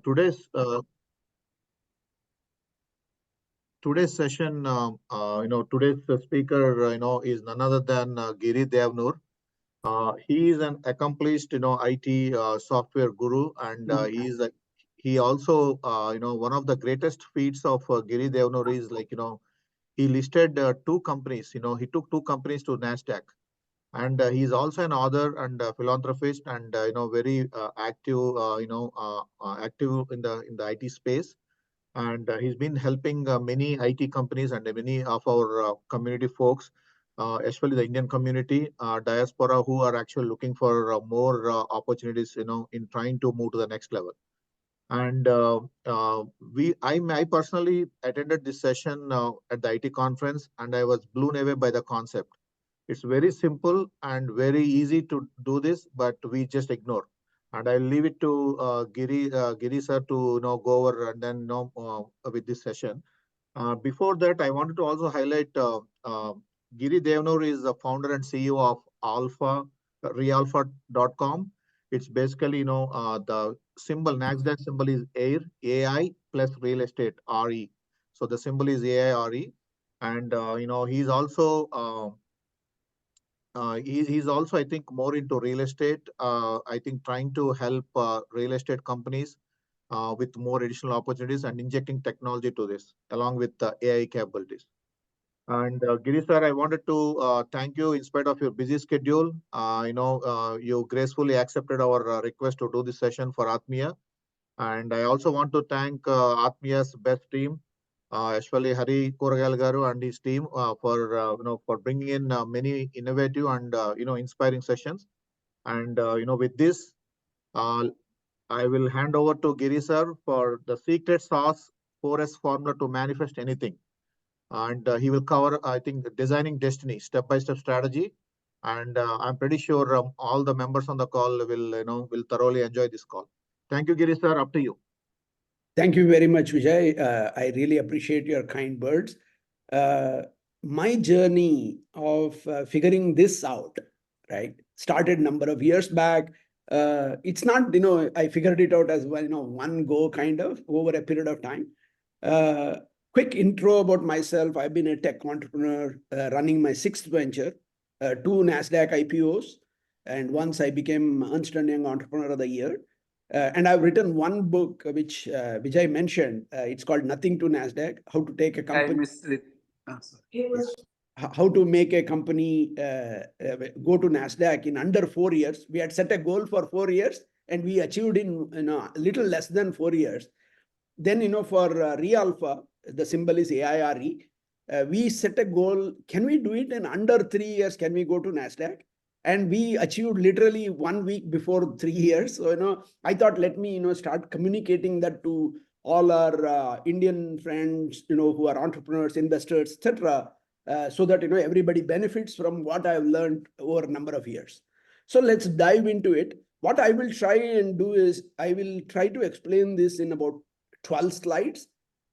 Today's today's session, today's speaker, is none other than Giri Devanur. He is an accomplished, IT software guru, and he also, one of the greatest feats of Giri Devanur is he listed two companies. He took two companies to Nasdaq, and he's also an author and a philanthropist, and very active, active in the IT space. And he's been helping many IT companies and many of our community folks, especially the Indian community, diaspora, who are actually looking for more opportunities, in trying to move to the next level. And I personally attended this session at the IT conference, and I was blown away by the concept. It's very simple and very easy to do this, but we just ignore. And I'll leave it to Giri sir to go over and then with this session. Before that, I wanted to also highlight Giri Devanur is the founder and CEO of realpha.com. It's basically the symbol, Nasdaq symbol is AIR, AI plus real estate RE. So the symbol is AIRE, and he's also he's also, I think, more into real estate. I think trying to help real estate companies with more additional opportunities and injecting technology to this, along with the AI capabilities. And Giri sir, I wanted to thank you in spite of your busy schedule. You gracefully accepted our request to do this session for Atmiya. And I also want to thank Atmiya's best team, especially Hari Koragal Garu and his team, for bringing in many innovative and inspiring sessions. And with this, uh, I will hand over to Giri sir for the secret sauce 4S formula to manifest anything. And he will cover, I think, designing destiny, step-by-step strategy. And I'm pretty sure all the members on the call will thoroughly enjoy this call. Thank you, Giri sir. Up to you. Thank you very much, Vijay. I really appreciate your kind words. My journey of figuring this out, right, started a number of years back. It's not, I figured it out as well, one go kind of over a period of time. Quick intro about myself. I've been a tech entrepreneur running my sixth venture, two NASDAQ IPOs. And once I became Ernst & Young Entrepreneur of the Year. And I've written one book, which Vijay mentioned. It's called Nothing to NASDAQ, How to Take a Company. I missed it. How to make a company go to NASDAQ in under 4 years. We had set a goal for 4 years, and we achieved in a little less than 4 years. Then, for Realpha, the symbol is AIRE. We set a goal. Can we do it in under 3 years? Can we go to NASDAQ? And we achieved literally 1 week before 3 years. So, I thought, let me, start communicating that to all our Indian friends, who are entrepreneurs, investors, etc., so that, everybody benefits from what I've learned over a number of years. So let's dive into it. What I will try and do is I will try to explain this in about 12 slides.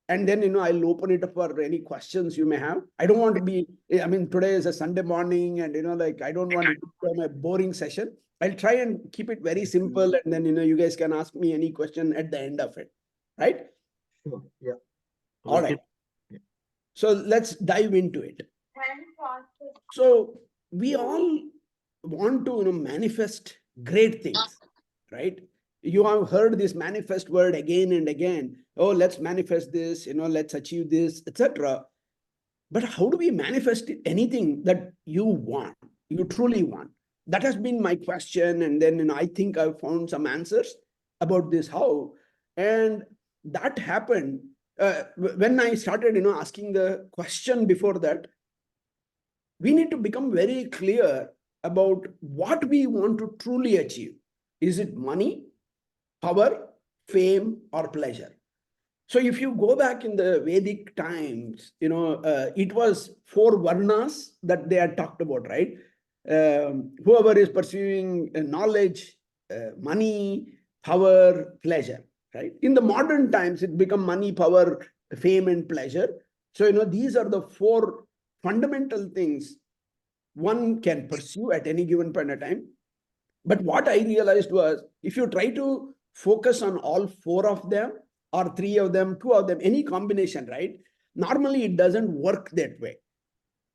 And then, I'll open it up for any questions you may have. I don't want to be, today is a Sunday morning and, I don't want it to become a boring session. I'll try and keep it very simple. And then, you guys can ask me any question at the end of it. Right? Sure. Yeah. All right. So let's dive into it. So we all want to, manifest great things, right? You have heard this manifest word again and again. Oh, let's manifest this, let's achieve this, etc. But how do we manifest anything that you want, you truly want? That has been my question. And then, I think I've found some answers about this how. And that happened when I started, asking the question before that. We need to become very clear about what we want to truly achieve. Is it money, power, fame, or pleasure? So if you go back in the Vedic times, it was 4 varnas that they had talked about, right? Whoever is pursuing knowledge, money, power, pleasure, right? In the modern times, it become money, power, fame, and pleasure. So, these are the 4 fundamental things one can pursue at any given point of time. But what I realized was, if you try to focus on all 4 of them or 3 of them, 2 of them, any combination, right? Normally, it doesn't work that way.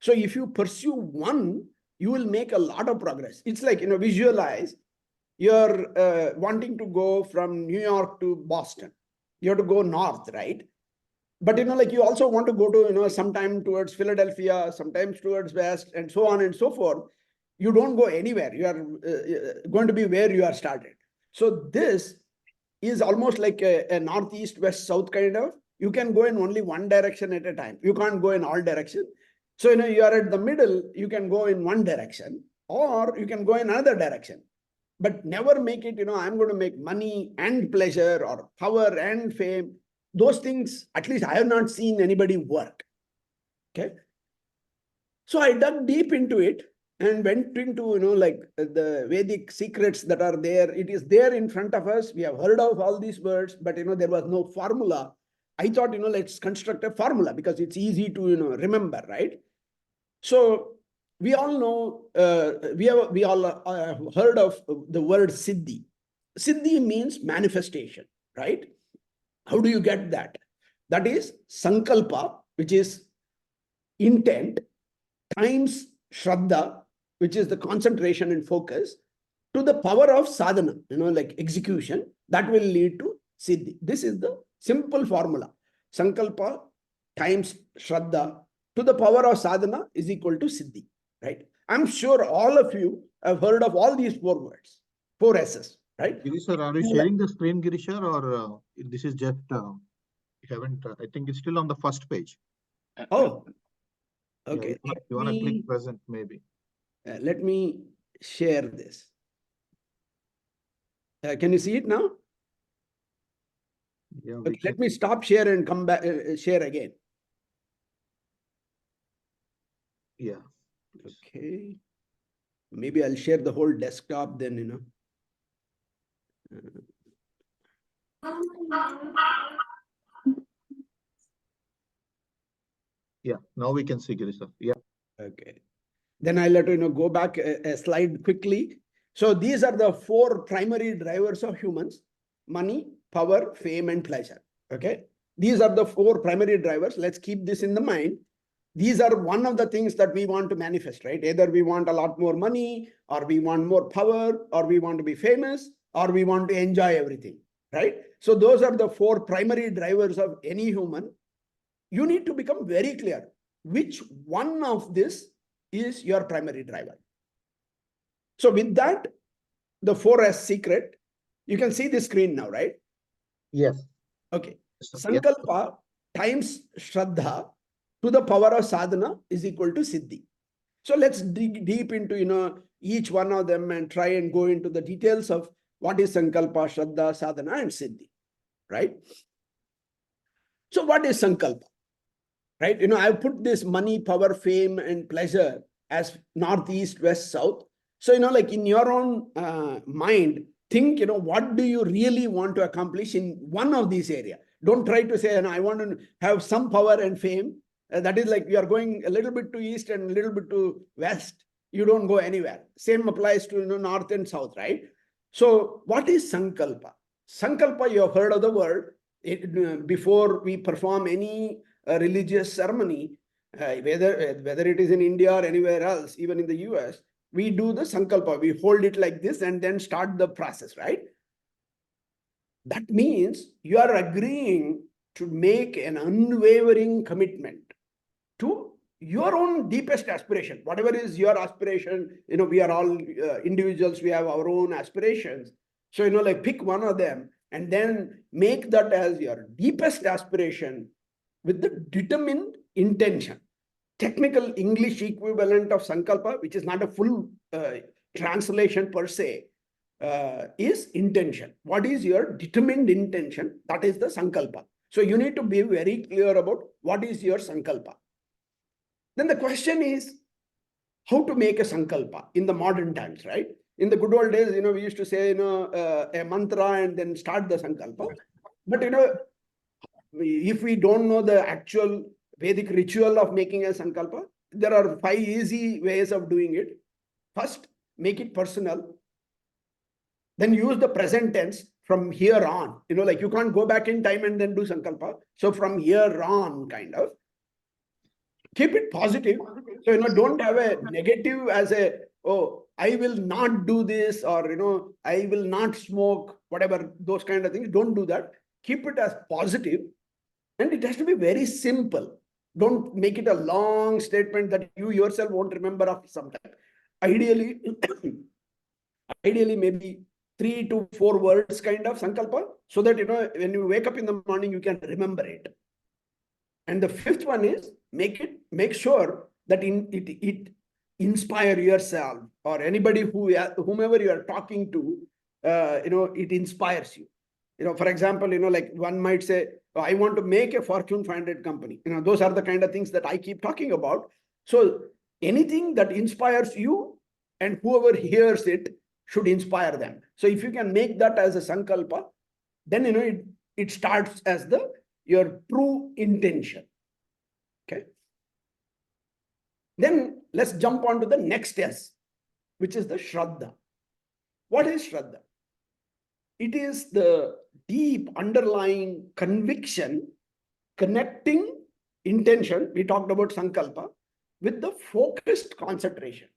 So if you pursue one, you will make a lot of progress. It's like, visualize you're wanting to go from New York to Boston. You have to go north, right? But, like you also want to go to, sometime towards Philadelphia, sometimes towards west, and so on and so forth. You don't go anywhere. You are going to be where you are started. So this is almost like a northeast, west, south kind of. You can go in only one direction at a time. You can't go in all directions. So, you are at the middle, you can go in one direction, or you can go in another direction. But never make it, I'm going to make money and pleasure or power and fame. Those things, at least I have not seen anybody work. Okay. So I dug deep into it and went into, like the Vedic secrets that are there. It is there in front of us. We have heard of all these words, but, there was no formula. I thought, let's construct a formula because it's easy to, remember, right? So we all know, we all have heard of the word Siddhi. Siddhi means manifestation, right? How do you get that? That is Sankalpa, which is intent, times Shraddha, which is the concentration and focus, to the power of sadhana, like execution, that will lead to Siddhi. This is the simple formula. Sankalpa times Shraddha to the power of sadhana is equal to Siddhi, right? I'm sure all of you have heard of all these 4 words, 4 S's, right? Giri sir, are you sharing the screen, Giri sir, or this is just, you haven't, I think it's still on the first page. Oh, okay. Yeah, you want to click present, maybe. Let me share this. Can you see it now? Yeah, okay, let me stop share and come back, share again. Yeah. Okay. Maybe I'll share the whole desktop then, Yeah, now we can see, Giri sir. Yeah. Okay. Then I'll let go back a slide quickly. So these are the 4 primary drivers of humans: money, power, fame, and pleasure. Okay. These are the 4 primary drivers. Let's keep this in the mind. These are one of the things that we want to manifest, right? Either we want a lot more money, or we want more power, or we want to be famous, or we want to enjoy everything, right? So those are the 4 primary drivers of any human. You need to become very clear which one of this is your primary driver. So with that, the 4S secret, you can see the screen now, right? Yes. Okay. Sankalpa times Shraddha to the power of sadhana is equal to Siddhi. So let's dig deep into, each one of them and try and go into the details of what is Sankalpa, Shraddha, sadhana, and Siddhi, right? So what is Sankalpa? Right? I've put this money, power, fame, and pleasure as north, east, west, south. So, like in your own mind, think, what do you really want to accomplish in one of these areas? Don't try to say, I want to have some power and fame. That is like you are going a little bit to east and a little bit to west. You don't go anywhere. Same applies to, north and south, right? So what is Sankalpa? Sankalpa, you have heard of the word. Before we perform any religious ceremony, whether it is in India or anywhere else, even in the US, we do the Sankalpa. We hold it like this and then start the process, right? That means you are agreeing to make an unwavering commitment to your own deepest aspiration. Whatever is your aspiration, we are all individuals, we have our own aspirations. So, like pick one of them and then make that as your deepest aspiration with the determined intention. Technical English equivalent of Sankalpa, which is not a full translation per se, is intention. What is your determined intention? That is the Sankalpa. So you need to be very clear about what is your Sankalpa. Then the question is how to make a Sankalpa in the modern times, right? In the good old days, we used to say, a mantra and then start the Sankalpa. But, if we don't know the actual Vedic ritual of making a Sankalpa, there are 5 easy ways of doing it. First, make it personal. Then use the present tense. from here on, like you can't go back in time and then do sankalpa. So from here on, kind of keep it positive. So, don't have a negative as a, oh, I will not do this, or, I will not smoke, whatever, those kind of things. Don't do that. Keep it as positive, and it has to be very simple. Don't make it a long statement that you yourself won't remember after some time. Ideally, ideally maybe 3 to 4 words kind of sankalpa, so that, when you wake up in the morning, you can remember it. And the fifth one is make sure that it inspire yourself or anybody whomever you are talking to, it inspires you. For example, like one might say, oh, I want to make a Fortune 500 company. Those are the kind of things that I keep talking about. So anything that inspires you and whoever hears it should inspire them. So if you can make that as a sankalpa, then it starts as your true intention. Okay. Then let's jump on to the next S, which is the Shraddha. What is Shraddha? It is the deep underlying conviction connecting intention. We talked about sankalpa with the focused concentration.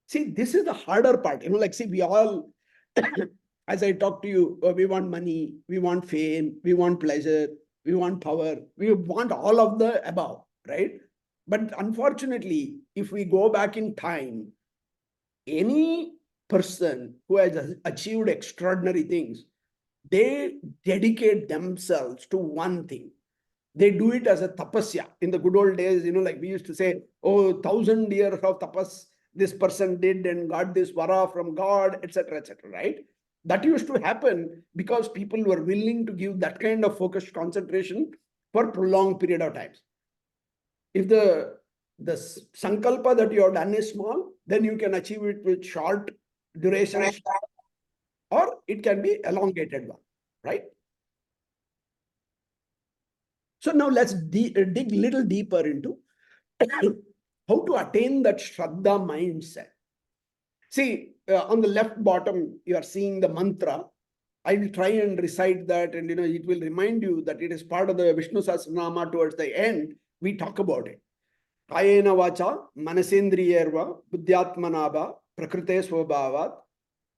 See, this is the harder part. Like, see, we all, as I talk to you, we want money, we want fame, we want pleasure, we want power, we want all of the above, right? But unfortunately, if we go back in time, any person who has achieved extraordinary things, they dedicate themselves to one thing. They do it as a tapasya. In the good old days, like we used to say, oh, 1,000 years of tapas this person did and got this vara from God, etc., etc., right? That used to happen because people were willing to give that kind of focused concentration for prolonged period of times. If the sankalpa that you have done is small, then you can achieve it with short duration, or it can be elongated one, right? So now let's dig a little deeper into how to attain that Shraddha mindset. See, on the left bottom, you are seeing the mantra. I will try and recite that, and it will remind you that it is part of the Vishnu Sahasranama. Towards the end, we talk about it. Kayena vacha manasendriyerva buddhyatmanaba prakrite swabhavat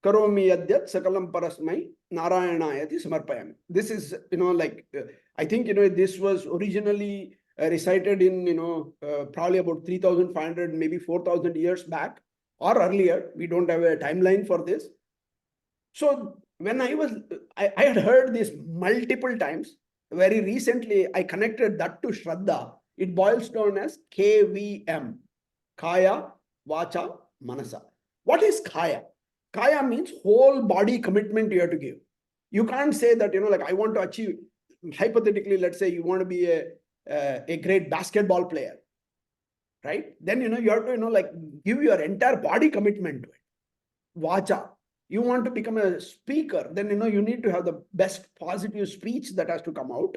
karomi yadyat sakalam parasmai narayanayati samarpayami. This is, I think, this was originally recited in, probably about 3,500, maybe 4,000 years back or earlier. We don't have a timeline for this. So when I had heard this multiple times. Very recently, I connected that to Shraddha. It boils down as KVM, Kaya, Vacha, Manasa. What is Kaya? Kaya means whole body commitment you have to give. You can't say that, like I want to achieve, hypothetically, let's say you want to be a great basketball player, right? Then, you have to, give your entire body commitment to it. Vacha, you want to become a speaker, then, you need to have the best positive speech that has to come out.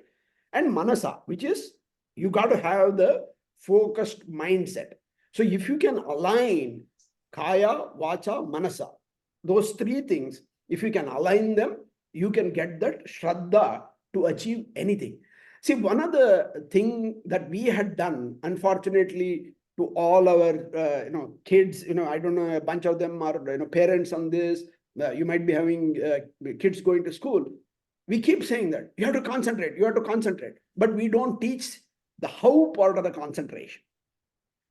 And Manasa, which is, you got to have the focused mindset. So if you can align Kaya, Vacha, Manasa, those three things, if you can align them, you can get that Shraddha to achieve anything. See, one of the thing that we had done, unfortunately, to all our kids, I don't know, a bunch of them are parents on this. You might be having kids going to school. We keep saying that you have to concentrate, but we don't teach the how part of the concentration.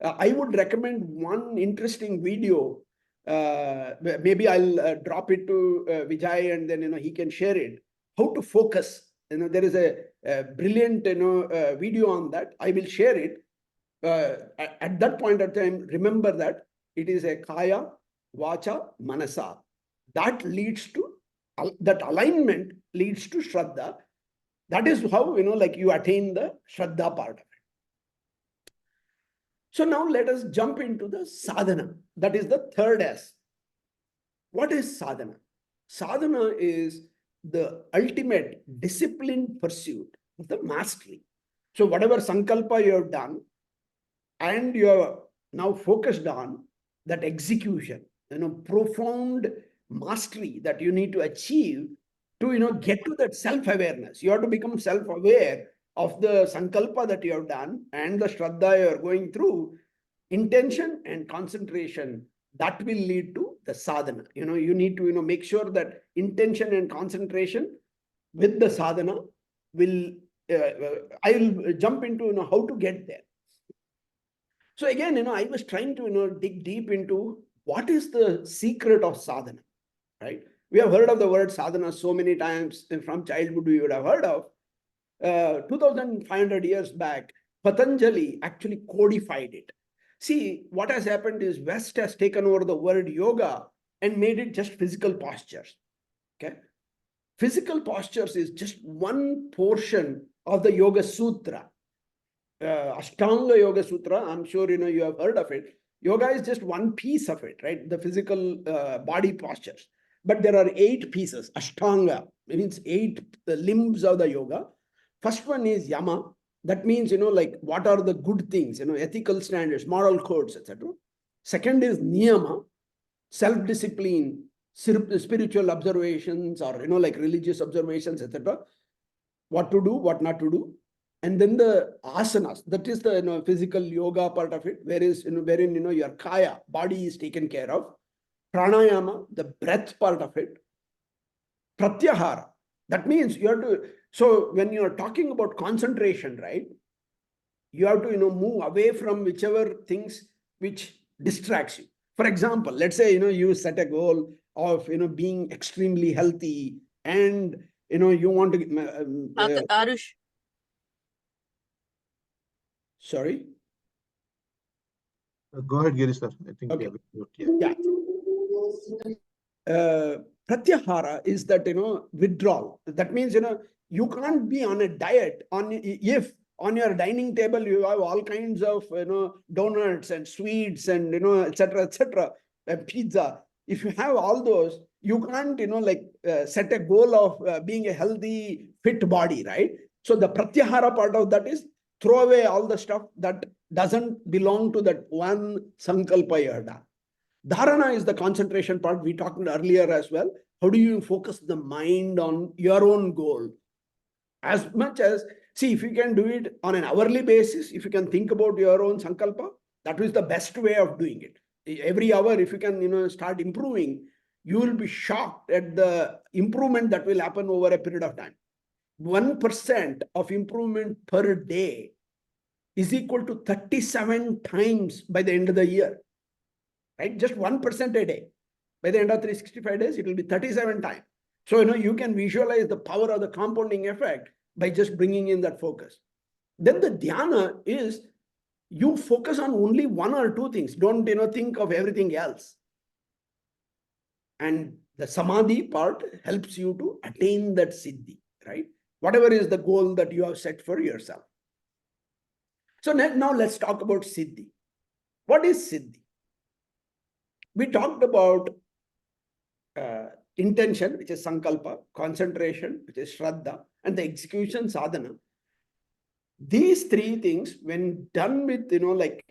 I would recommend one interesting video. Maybe I'll drop it to Vijay, and then he can share it. How to focus. There is a brilliant video on that. I will share it. At that point of time, remember that it is a Kaya, Vacha, Manasa. That leads to that alignment leads to Shraddha. That is how you attain the Shraddha part of it. So now let us jump into the sadhana. That is the third S. What is sadhana? Sadhana is the ultimate disciplined pursuit of the mastery. So whatever sankalpa you have done, and you are now focused on that execution, profound mastery that you need to achieve, to get to that self-awareness. You have to become self-aware of the sankalpa that you have done and the shraddha you are going through. Intention and concentration, that will lead to the sadhana. You need to make sure that intention and concentration with the sadhana will I will jump into how to get there. So again, I was trying to dig deep into what is the secret of sadhana, right? We have heard of the word sadhana so many times from childhood. We would have heard of 2,500 years back. Patanjali actually codified it. See, what has happened is West has taken over the word yoga and made it just physical postures. Okay, physical postures is just one portion of the Yoga Sutra. Ashtanga Yoga Sutra, I'm sure you have heard of it. Yoga is just one piece of it, right? The physical body postures. But there are 8 pieces. Ashtanga means 8 limbs of the yoga. First one is yama. That means, like what are the good things, ethical standards, moral codes, etc. Second is niyama, self-discipline, spiritual observations, or, like religious observations, etc. What to do, what not to do. And then the asanas, that is the physical yoga part of it, wherein your kaya, body is taken care of. Pranayama, the breath part of it. Pratyahara, that means you have to, so when you are talking about concentration, right, you have to move away from whichever things which distracts you. For example, let's say you set a goal of being extremely healthy, and you want to Arush. Sorry. Go ahead, Giri sir. I think Okay. yeah. Pratyahara is that withdrawal. That means you can't be on a diet if on your dining table you have all kinds of donuts and sweets and etc etc, pizza. If you have all those, you can't set a goal of being a healthy fit body, right? So the pratyahara part of that is throw away all the stuff that doesn't belong to that one sankalpa you have done. Dharana is the concentration part we talked earlier as well. How do you focus the mind on your own goal? As much as, see, if you can do it on an hourly basis, if you can think about your own sankalpa, that is the best way of doing it. Every hour, if you can start improving, you will be shocked at the improvement that will happen over a period of time. 1% of improvement per day is equal to 37 times by the end of the year. Right? Just 1% a day. By the end of 365 days, it will be 37 times. So, you can visualize the power of the compounding effect by just bringing in that focus. Then the dhyana is you focus on only 1 or 2 things. Don't, think of everything else. And the samadhi part helps you to attain that siddhi, right? Whatever is the goal that you have set for yourself. So now let's talk about siddhi. What is siddhi? We talked about intention, which is sankalpa, concentration, which is shraddha, and the execution sadhana. These 3 things, when done with like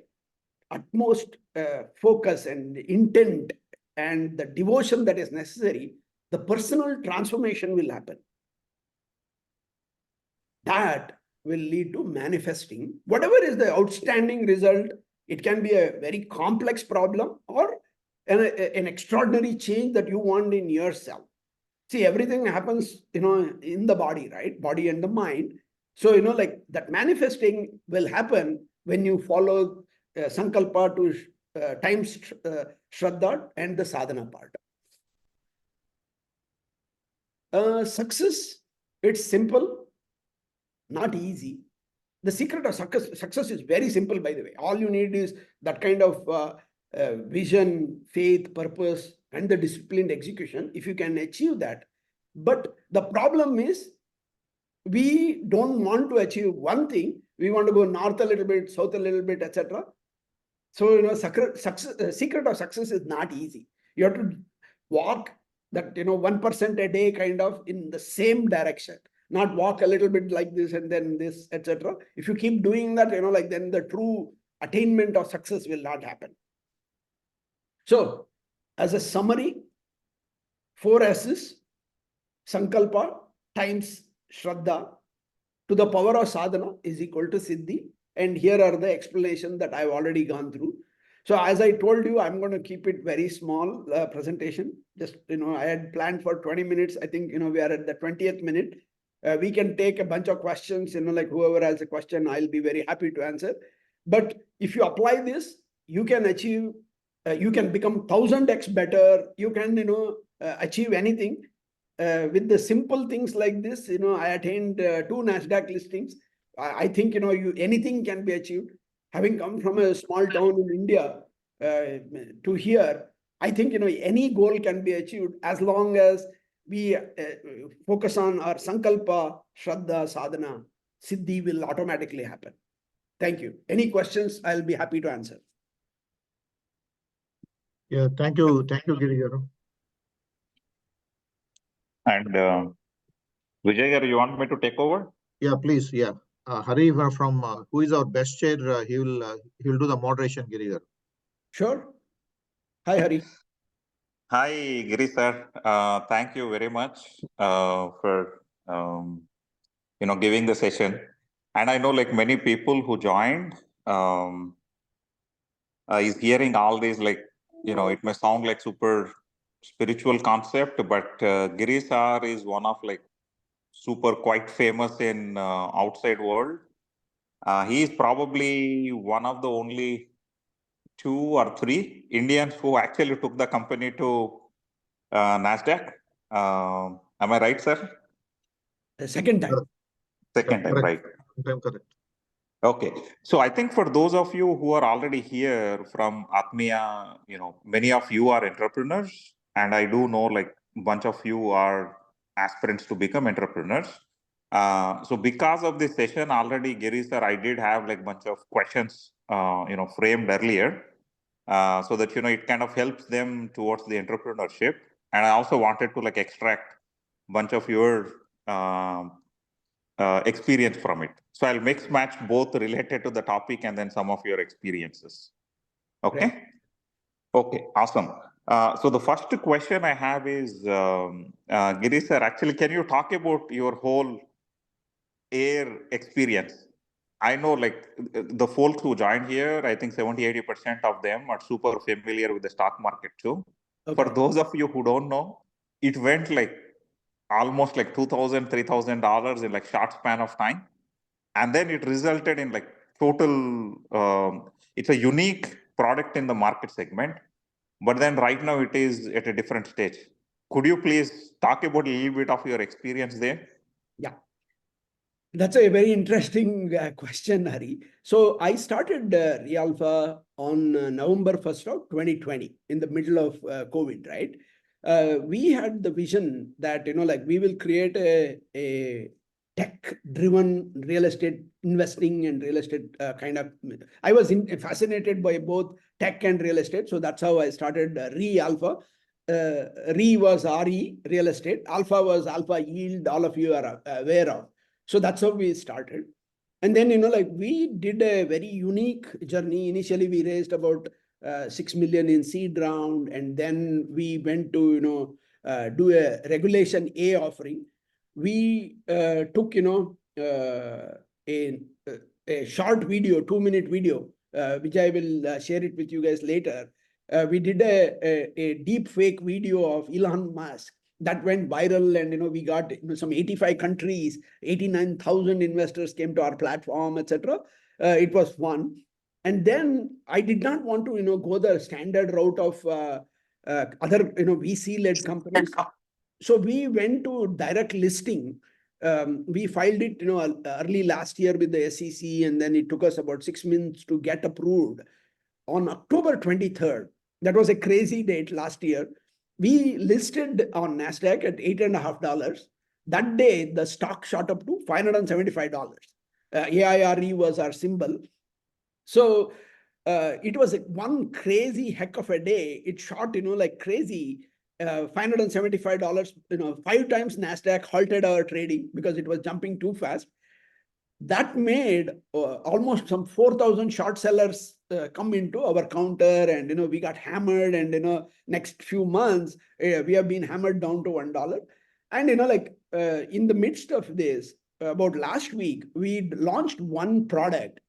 utmost focus and intent and the devotion that is necessary, the personal transformation will happen. That will lead to manifesting whatever is the outstanding result. It can be a very complex problem or an extraordinary change that you want in yourself. See, everything happens, in the body, right? Body and the mind. So, like that manifesting will happen when you follow sankalpa to times shraddha and the sadhana part. Success, it's simple, not easy. The secret of success is very simple, by the way. All you need is that kind of vision, faith, purpose, and the disciplined execution, if you can achieve that. But the problem is, we don't want to achieve one thing. We want to go north a little bit, south a little bit, etc. So, secret of success is not easy. You have to walk that 1% a day kind of in the same direction, not walk a little bit like this and then this, etc. If you keep doing that, like then the true attainment of success will not happen. So, as a summary, 4 S's: Sankalpa times Shraddha to the power of sadhana is equal to Siddhi. And here are the explanations that I've already gone through. So as I told you, I'm going to keep it very small presentation. Just, I had planned for 20 minutes. I think, we are at the 20th minute. We can take a bunch of questions, like whoever has a question, I'll be very happy to answer. But if you apply this, you can achieve, you can become 1000x better. You can, achieve anything. With the simple things like this, I attained 2 NASDAQ listings. I think, anything can be achieved. Having come from a small town in India to here, I think, any goal can be achieved as long as we focus on our sankalpa, shraddha, sadhana. Siddhi will automatically happen. Thank you. Any questions? I'll be happy to answer. Yeah, thank you, Giri. And Vijay, you want me to take over? Yeah, please. Yeah, Hari from who is our best chair? He will do the moderation, Giri. Sure. Hi, Hari. Hi, Giri sir. Thank you very much for giving the session. And I know like many people who joined is hearing all these it may sound like super spiritual concept, but Giri sir is one of like super quite famous in outside world. He is probably one of the only 2 or 3 Indians who actually took the company to NASDAQ. Am I right, sir? The second time. Second time, right? Correct. Okay. So I think for those of you who are already here from Atmiya, many of you are entrepreneurs, and I do know like a bunch of you are aspirants to become entrepreneurs. So because of this session already, Giri sir, I did have like bunch of questions, framed earlier, so that it kind of helps them towards the entrepreneurship. And I also wanted to like extract bunch of your experience from it. So I'll mix match both related to the topic and then some of your experiences. Okay. Right. Okay. Awesome. So the first question I have is, Giri sir, actually, can you talk about your whole air experience? I know like the folks who joined here, I think 70-80% of them are super familiar with the stock market too. Okay. For those of you who don't know, it went like almost like $2,000, $3,000 in like short span of time. And then it resulted in like total, it's a unique product in the market segment, but then right now it is at a different stage. Could you please talk about a little bit of your experience there? Yeah. That's a very interesting question, Hari. So I started Realpha on November 1st of 2020 in the middle of COVID, right? We had the vision that, like we will create a tech-driven real estate investing and real estate kind of. I was fascinated by both tech and real estate. So that's how I started Realpha. Re was RE, real estate. Alpha was Alpha Yield, all of you are aware of. So that's how we started. And then, like we did a very unique journey. Initially, we raised about 6 million in seed round. And then we went to, do a regulation A offering. We took, a short video, 2-minute video, which I will share it with you guys later. We did a deep fake video of Elon Musk that went viral, and we got some 85 countries, 89,000 investors came to our platform, etc. It was fun. And then I did not want to go the standard route of other VC led companies. So we went to direct listing. We filed it early last year with the SEC, and then it took us about 6 months to get approved. On October 23rd, that was a crazy date last year, we listed on NASDAQ at $8.50. That day, the stock shot up to $575. AIRE was our symbol. So it was one crazy heck of a day. It shot, like crazy. $575, 5 times NASDAQ halted our trading because it was jumping too fast. That made almost some 4,000 short sellers come into our counter, and we got hammered. And next few months we have been hammered down to $1. And in the midst of this, about last week, we launched one product.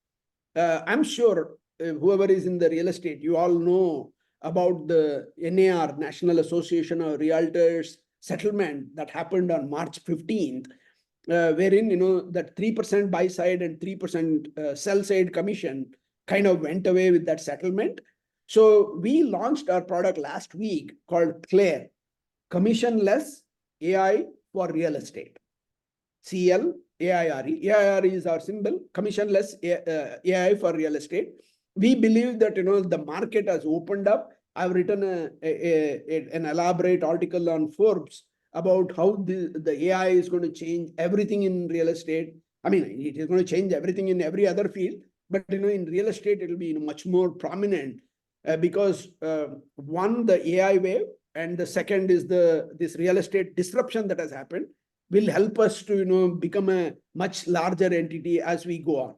I'm sure whoever is in the real estate, you all know about the NAR, National Association of Realtors settlement that happened on March 15th, wherein that 3% buy side and 3% sell side commission kind of went away with that settlement. So we launched our product last week called Claire, commissionless AI for real estate. CLAIRE. AIRE is our symbol, commissionless AI for real estate. We believe that the market has opened up. I've written an elaborate article on Forbes about how the AI is going to change everything in real estate. I mean, it is going to change everything in every other field, but in real estate, it will be much more prominent because one, the AI wave, and the second is this real estate disruption that has happened will help us to become a much larger entity as we go on.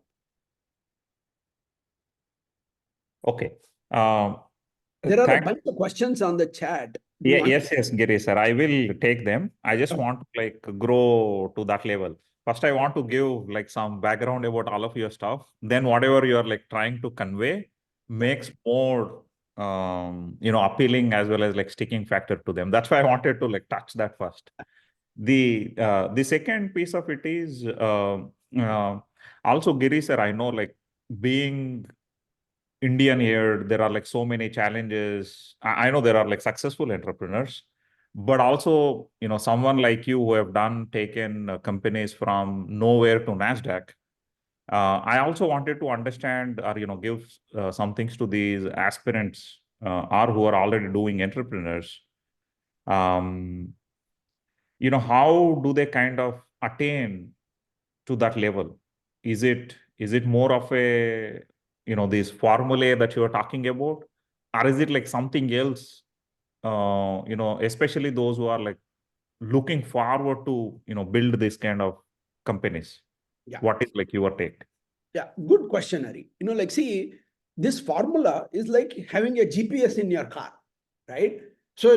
Okay. There are a bunch of questions on the chat. Yes, Giri sir. I will take them. I just want to grow to that level. First, I want to give some background about all of your stuff. Then whatever you are trying to convey makes more appealing as well as sticking factor to them. That's why I wanted to touch that first. The second piece of it is also Giri sir. I know being Indian here, there are so many challenges. I know there are successful entrepreneurs, but also, someone like you who have taken companies from nowhere to NASDAQ. I also wanted to understand or, give some things to these aspirants or who are already doing entrepreneurs. How do they kind of attain to that level? Is it more of a this formulae that you are talking about, or is it something else? Especially those who are looking forward to build this kind of companies. Yeah. What is your take? Yeah, good question, Hari. See, this formula is like having a GPS in your car, right? So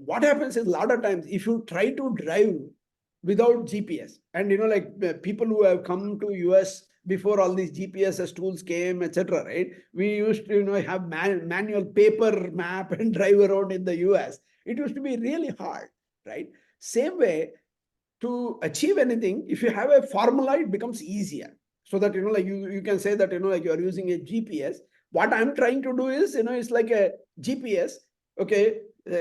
what happens is a lot of times if you try to drive without GPS, and people who have come to US before all these GPS tools came, etc., right? We used to have manual paper map and drive around in the US. It used to be really hard, right? Same way, to achieve anything, if you have a formula, it becomes easier. So that you can say that you are using a GPS. What I'm trying to do is it's like a GPS. Okay,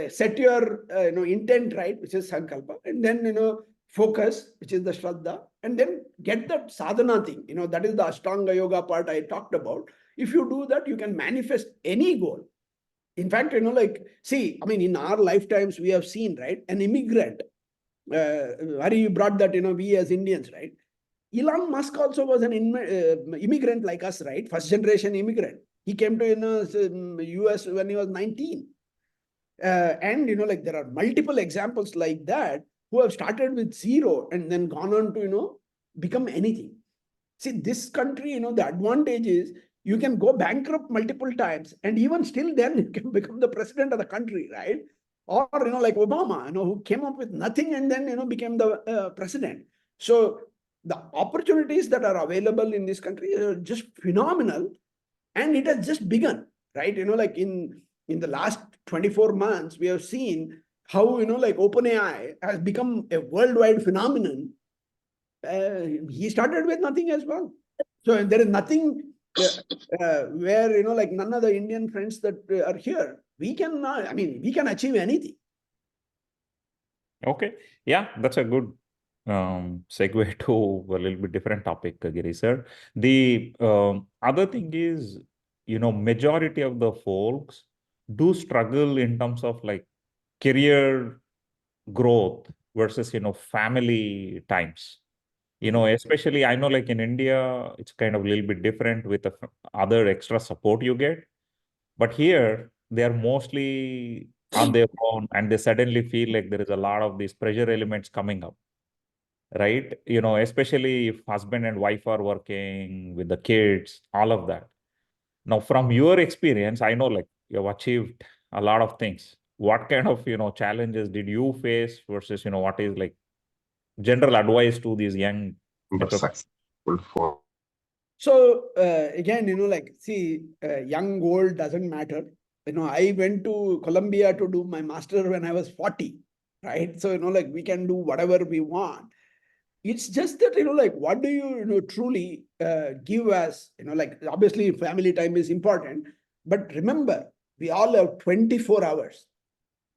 set your intent right, which is sankalpa, and then focus, which is the shraddha, and then get that sadhana thing. That is the Ashtanga yoga part I talked about. If you do that, you can manifest any goal. In fact, see, I mean, in our lifetimes, we have seen, right, an immigrant. Hari, you brought that, we as Indians, right? Elon Musk also was an immigrant like us, right? First generation immigrant. He came to US when he was 19. And there are multiple examples like that who have started with zero and then gone on to become anything. See, this country, the advantage is you can go bankrupt multiple times, and even still then you can become the president of the country, right? Or like Obama, who came up with nothing and then became the president. So the opportunities that are available in this country are just phenomenal, and it has just begun, right? In the last 24 months, we have seen how OpenAI has become a worldwide phenomenon. He started with nothing as well. So there is nothing where none of the Indian friends that are here, we can achieve anything. Okay, yeah, that's a good segue to a little bit different topic, Giri sir. The other thing is, majority of the folks do struggle in terms of career growth versus family times. Especially I know in India, it's kind of a little bit different with the other extra support you get. But here, they are mostly on their own and they suddenly feel like there is a lot of these pressure elements coming up, right? Especially if husband and wife are working with the kids, all of that. Now, from your experience, I know you have achieved a lot of things. what kind of, challenges did you face versus, what is like general advice to these young entrepreneurs? So again, like, see, young, old doesn't matter. I went to Colombia to do my master when I was 40, right? So, like, we can do whatever we want. It's just that, like, what do you, truly give us? Like, obviously, family time is important. But remember, we all have 24 hours.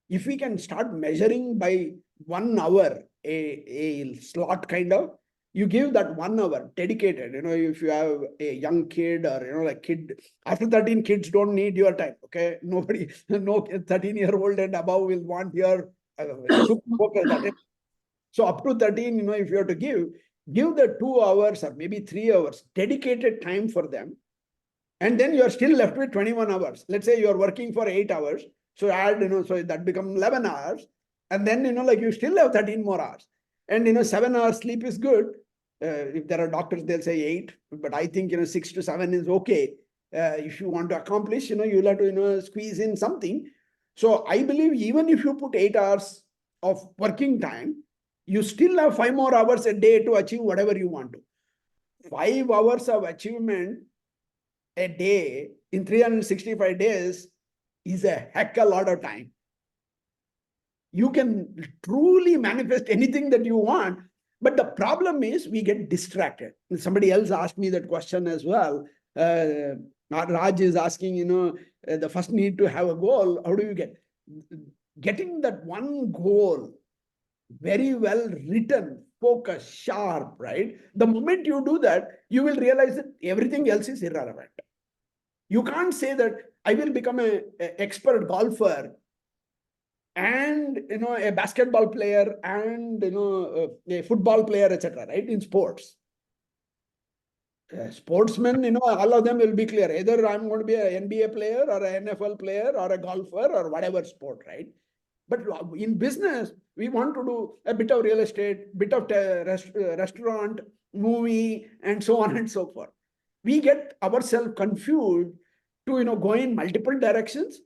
If we can start measuring by 1 hour, a slot kind of, you give that 1 hour dedicated. If you have a young kid, or like kid after 13, kids don't need your time. Okay, nobody, no 13-year-old and above will want your super focused attention. So up to 13, if you have to give the 2 hours or maybe 3 hours dedicated time for them, and then you are still left with 21 hours. Let's say you are working for 8 hours, so add, so that becomes 11 hours, and then, like, you still have 13 more hours. And 7 hours sleep is good. If there are doctors, they'll say 8, but I think 6 to 7 is okay. If you want to accomplish, you'll have to squeeze in something. So I believe even if you put 8 hours of working time, you still have 5 more hours a day to achieve whatever you want to. 5 hours of achievement a day in 365 days is a heck a lot of time. You can truly manifest anything that you want, but the problem is we get distracted. Somebody else asked me that question as well. Raj is asking, the first need to have a goal. How do you getting that one goal very well written, focused, sharp, right? The moment you do that, you will realize that everything else is irrelevant. You can't say that I will become a expert golfer and a basketball player and a football player, etc. Right? In sports, sportsmen, all of them will be clear. Either I'm going to be an NBA player or an NFL player or a golfer or whatever sport, right? But in business, we want to do a bit of real estate, bit of restaurant, movie, and so on and so forth. We get ourselves confused to go in multiple directions.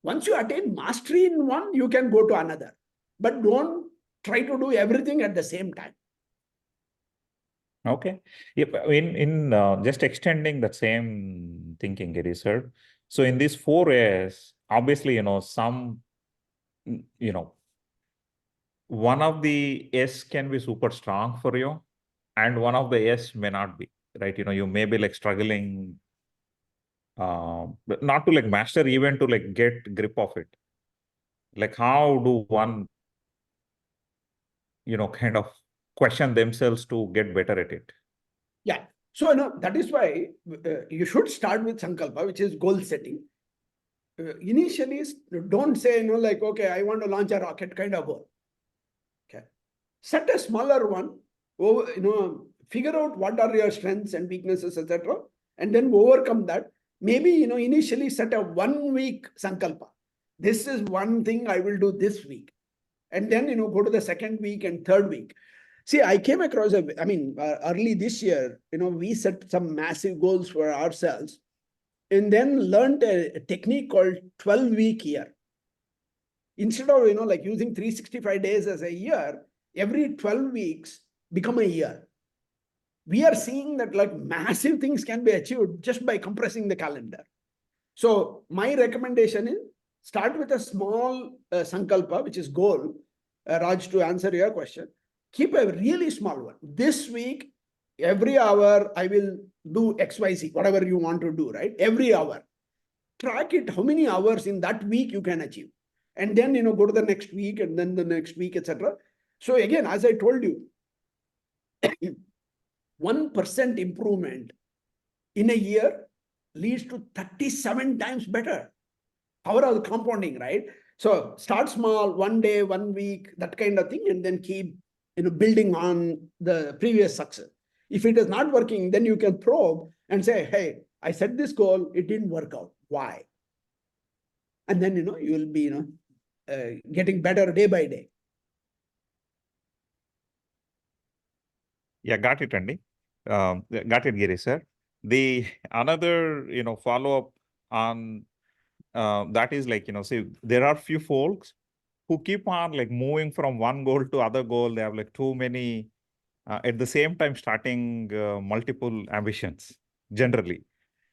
Once you attain mastery in one, you can go to another, but don't try to do everything at the same time. Okay. Yep. In just extending that same thinking, Giri sir. So in these 4 A's, obviously, some, one of the S can be super strong for you, and one of the S may not be, right? You may be like struggling, but not to like master, even to like get grip of it. Like, how do one, kind of question themselves to get better at it? Yeah. So, that is why you should start with Sankalpa, which is goal setting. Initially, don't say, like, okay, I want to launch a rocket kind of goal. Okay. Set a smaller one, figure out what are your strengths and weaknesses, etc., and then overcome that. Maybe, initially set a 1 week Sankalpa. This is one thing I will do this week. And then, go to the second week and third week. See, I came across early this year, we set some massive goals for ourselves and then learned a technique called 12-week year. Instead of, like using 365 days as a year, every 12 weeks become a year. We are seeing that like massive things can be achieved just by compressing the calendar. So my recommendation is start with a small sankalpa, which is goal. Raj, to answer your question, keep a really small one. This week, every hour, I will do XYZ, whatever you want to do, right? Every hour. Track it, how many hours in that week you can achieve. And then, go to the next week and then the next week, etc. So again, as I told you, 1% improvement in a year leads to 37 times better. Power of the compounding, right? So start small, 1 day, 1 week, that kind of thing, and then keep building on the previous success. If it is not working, then you can probe and say, hey, I set this goal, it didn't work out. Why? And then you will be getting better day by day. Yeah, got it, Andy. Got it, Giri sir. The another follow up on that is like, see, there are few folks who keep on like moving from one goal to other goal. They have like too many, at the same time starting multiple ambitions generally.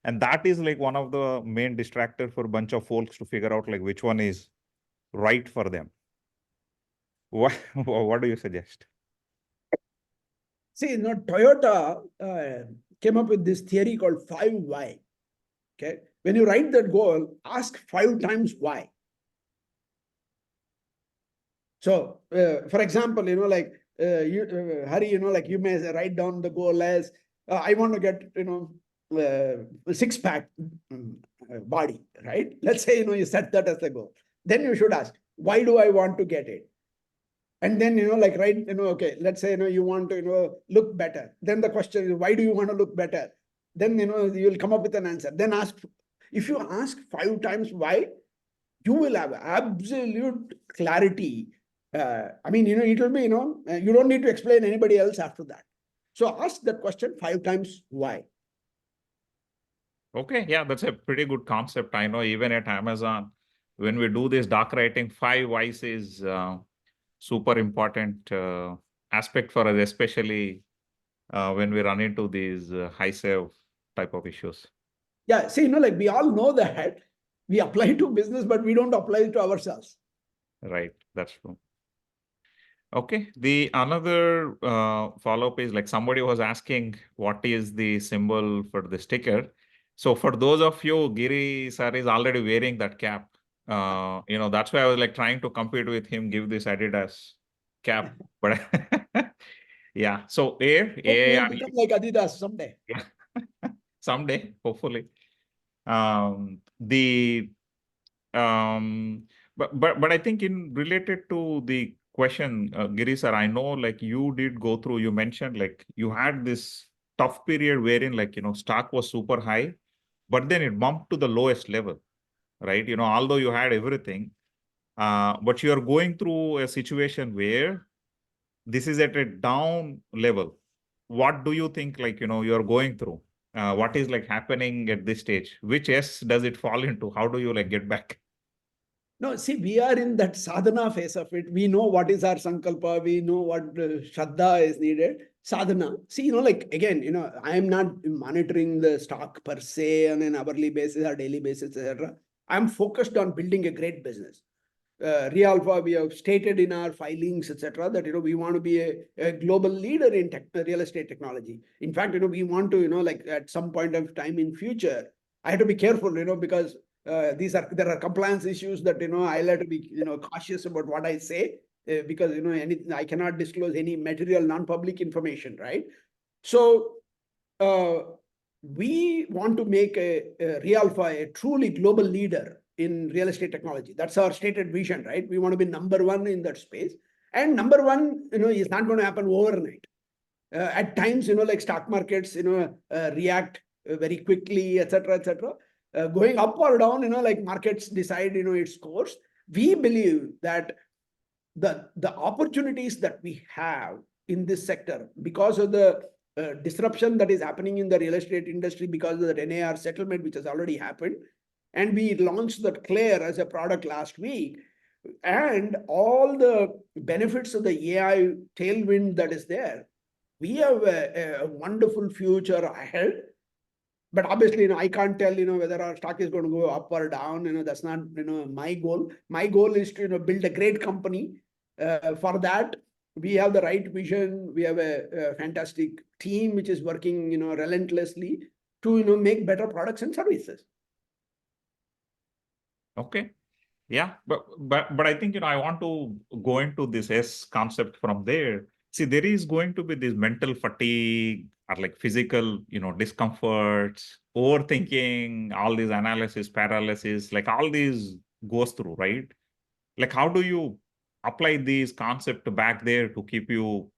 And that is like one of the main distractor for a bunch of folks to figure out like which one is right for them. What do you suggest? See, Toyota came up with this theory called 5 why. Okay. When you write that goal, ask 5 times why. So, for example, Hari, like you may write down the goal as, I want to get, a six-pack body, right? Let's say, you set that as the goal. Then you should ask, why do I want to get it? And then, write, okay, let's say, you want to, look better. Then the question is, why do you want to look better? Then, you'll come up with an answer. Then ask, if you ask 5 times why, you will have absolute clarity. I mean, it will be, you don't need to explain anybody else after that. So ask that question 5 times why. Okay, yeah, that's a pretty good concept. I know even at Amazon, when we do this doc writing, 5 whys is super important aspect for us, especially when we run into these high save type of issues. Yeah, see, like we all know that we apply to business, but we don't apply it to ourselves. Right, that's true. Okay, the another follow-up is like somebody was asking what is the symbol for the sticker. So for those of you, Giri sir is already wearing that cap. That's why I was like trying to compete with him, give this Adidas cap. But yeah, so We'll become like Adidas someday. Yeah. Someday, hopefully. The but I think in related to the question, Giri sir, I know like you did go through, you mentioned like you had this tough period wherein like, stock was super high, but then it bumped to the lowest level, right? Although you had everything, but you are going through a situation where this is at a down level. What do you think like, you're going through? What is like happening at this stage? Which S does it fall into? How do you like get back? No, see, we are in that sadhana phase of it. We know what is our sankalpa. We know what shraddha is needed. Sadhana. See, like again, I am not monitoring the stock per se on an hourly basis or daily basis, etc. I'm focused on building a great business. Realpha, we have stated in our filings, etc., that we want to be a global leader in real estate technology. In fact, we want to, like at some point of time in future, I have to be careful, because there are compliance issues that I'll have to be cautious about what I say, because I cannot disclose any material non-public information, right? So we want to make a Realpha a truly global leader in real estate technology. That's our stated vision, right? We want to be number one in that space. And number one, is not going to happen overnight. At times, like stock markets, react very quickly, etc., etc. Going up or down, like markets decide, its course. We believe that the opportunities that we have in this sector because of the disruption that is happening in the real estate industry because of the NAR settlement, which has already happened. And we launched that Claire as a product last week. And all the benefits of the AI tailwind that is there, we have a wonderful future ahead. But obviously, I can't tell, whether our stock is going to go up or down. That's not, my goal. My goal is to, build a great company. For that, we have the right vision. We have a fantastic team which is working, relentlessly to, make better products and services. Okay. Yeah, but I think I want to go into this S concept from there. See, there is going to be this mental fatigue or like physical, discomforts, overthinking, all these analysis, paralysis, like all these goes through, right? Like how do you apply these concept back there to keep you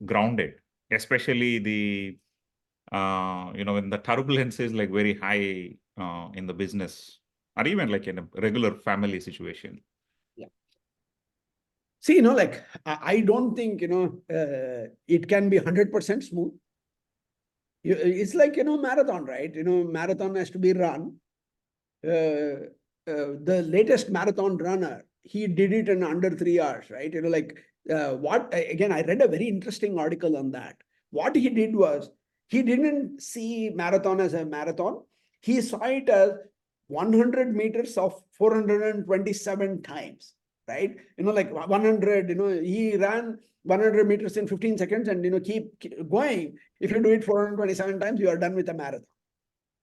grounded, especially the when the turbulence is like very high in the business or even like in a regular family situation? Yeah. See, like I don't think, it can be 100% smooth. It's like, marathon, right? Marathon has to be run. the latest marathon runner, he did it in under 3 hours, right? Again, I read a very interesting article on that. What he did was, he didn't see marathon as a marathon. He saw it as 100 meters of 427 times, right? Like 100, he ran 100 meters in 15 seconds and, keep going. If you do it 427 times, you are done with a marathon,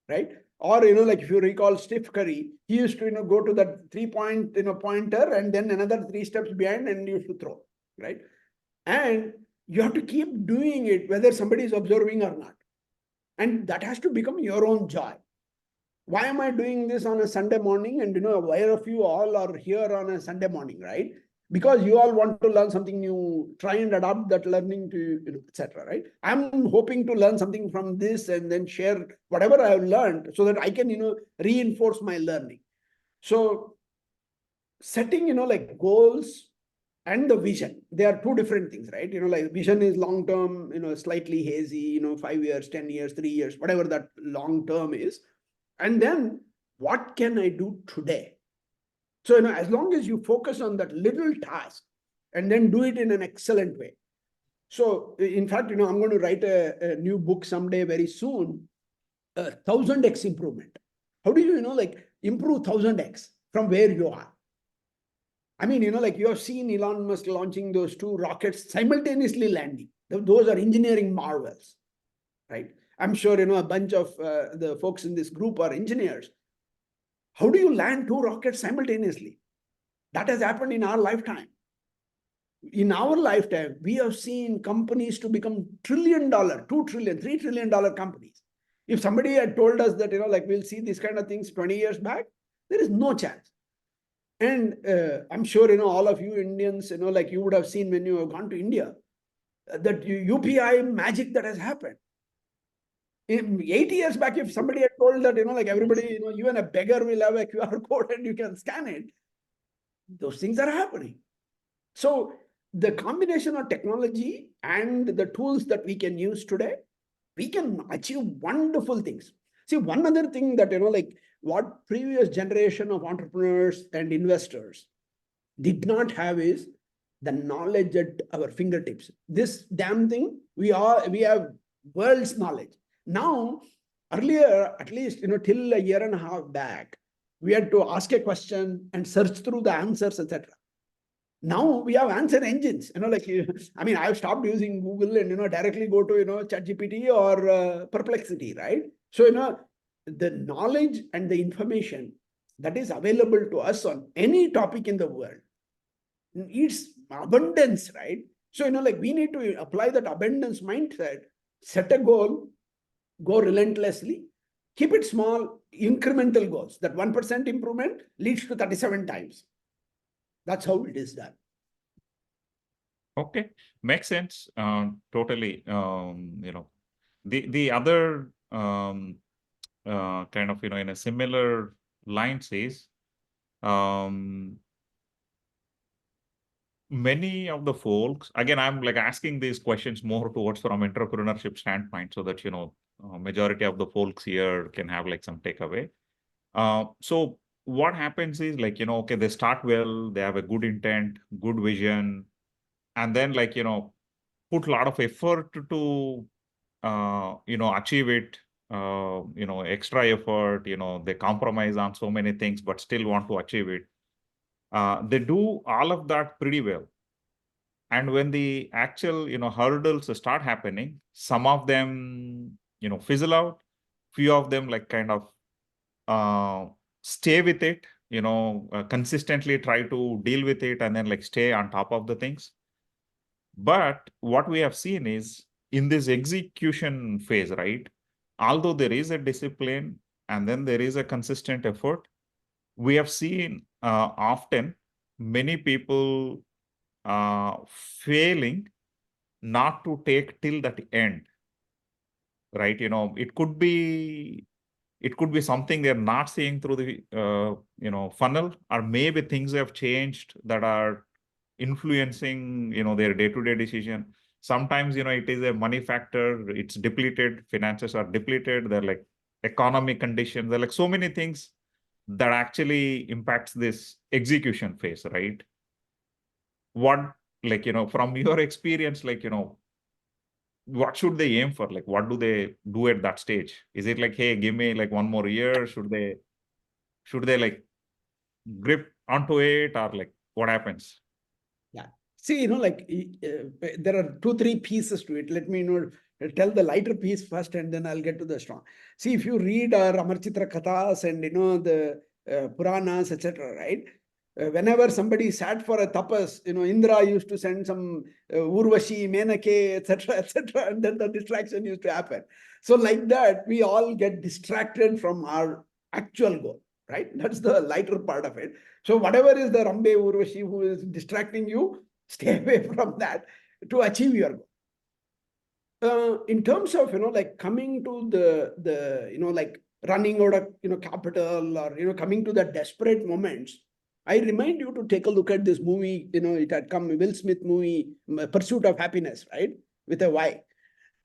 right? Or, like if you recall Steph Curry, he used to, go to that 3-point, pointer and then another 3 steps behind and used to throw, right? And you have to keep doing it whether somebody is observing or not. And that has to become your own joy. Why am I doing this on a Sunday morning? And, why of you all are here on a Sunday morning, right? Because you all want to learn something new, try and adapt that learning to, etc. Right? I'm hoping to learn something from this and then share whatever I have learned so that I can, reinforce my learning. So setting, like goals and the vision, they are two different things, right? Like vision is long term, slightly hazy, 5 years, 10 years, 3 years, whatever that long term is. And then what can I do today? So, as long as you focus on that little task and then do it in an excellent way. So, in fact, I'm going to write a new book someday very soon, 1000x improvement. How do you, like improve 1000x from where you are? I mean, like you have seen Elon Musk launching those 2 rockets simultaneously landing. Those are engineering marvels, right? I'm sure, a bunch of the folks in this group are engineers. How do you land 2 rockets simultaneously? That has happened in our lifetime. In our lifetime, we have seen companies to become $1 trillion, $2 trillion, $3 trillion companies. If somebody had told us that, like we'll see these kind of things 20 years back, there is no chance. And I'm sure, all of you Indians, like you would have seen when you have gone to India, that UPI magic that has happened. 8 years back, if somebody had told that, like everybody, even a beggar will have a QR code and you can scan it, those things are happening. So the combination of technology and the tools that we can use today, we can achieve wonderful things. See, one other thing that, like what previous generation of entrepreneurs and investors did not have is the knowledge at our fingertips. This damn thing, we have world's knowledge. Now, earlier, at least, till a year and a half back, we had to ask a question and search through the answers, etc. Now we have answer engines, like, I mean, I've stopped using Google and, directly go to, ChatGPT or Perplexity, right? So, the knowledge and the information that is available to us on any topic in the world, it's abundance, right? So, like we need to apply that abundance mindset, set a goal, go relentlessly, keep it small, incremental goals. That 1% improvement leads to 37 times. That's how it is done. Okay, makes sense. Totally. The other kind of, in a similar line says, many of the folks, again, I'm like asking these questions more towards from entrepreneurship standpoint, so that, majority of the folks here can have like some takeaway. So what happens is like, okay, they start well, they have a good intent, good vision, and then like, put a lot of effort to, achieve it, extra effort, they compromise on so many things, but still want to achieve it. They do all of that pretty well. And when the actual, hurdles start happening, some of them, fizzle out, few of them like kind of stay with it, consistently try to deal with it and then like stay on top of the things. But what we have seen is in this execution phase, right? Although there is a discipline and then there is a consistent effort, we have seen often many people failing not to take till that end, right? It could be something they're not seeing through the funnel, or maybe things have changed that are influencing their day-to-day decision. Sometimes it is a money factor, it's depleted, finances are depleted, they're like economic conditions, they're like so many things that actually impacts this execution phase, right? What, like, from your experience, like, what should they aim for? Like, what do they do at that stage? Is it like, hey, give me like 1 more year? Should they like grip onto it, or like what happens? Yeah. See, like there are 2, 3 pieces to it. Let me, tell the lighter piece first, and then I'll get to the strong. See, if you read our Amarchitra Kathas and, the Puranas, etc., right? Whenever somebody sat for a tapas, Indra used to send some Urvashi, Menake, etc., etc., and then the distraction used to happen. So like that, we all get distracted from our actual goal, right? That's the lighter part of it. So whatever is the Rambe Urvashi who is distracting you, stay away from that to achieve your goal. In terms of, like coming to the like running out of, capital, or, coming to the desperate moments, I remind you to take a look at this movie, it had come, Will Smith movie, Pursuit of Happiness, right? With a Y.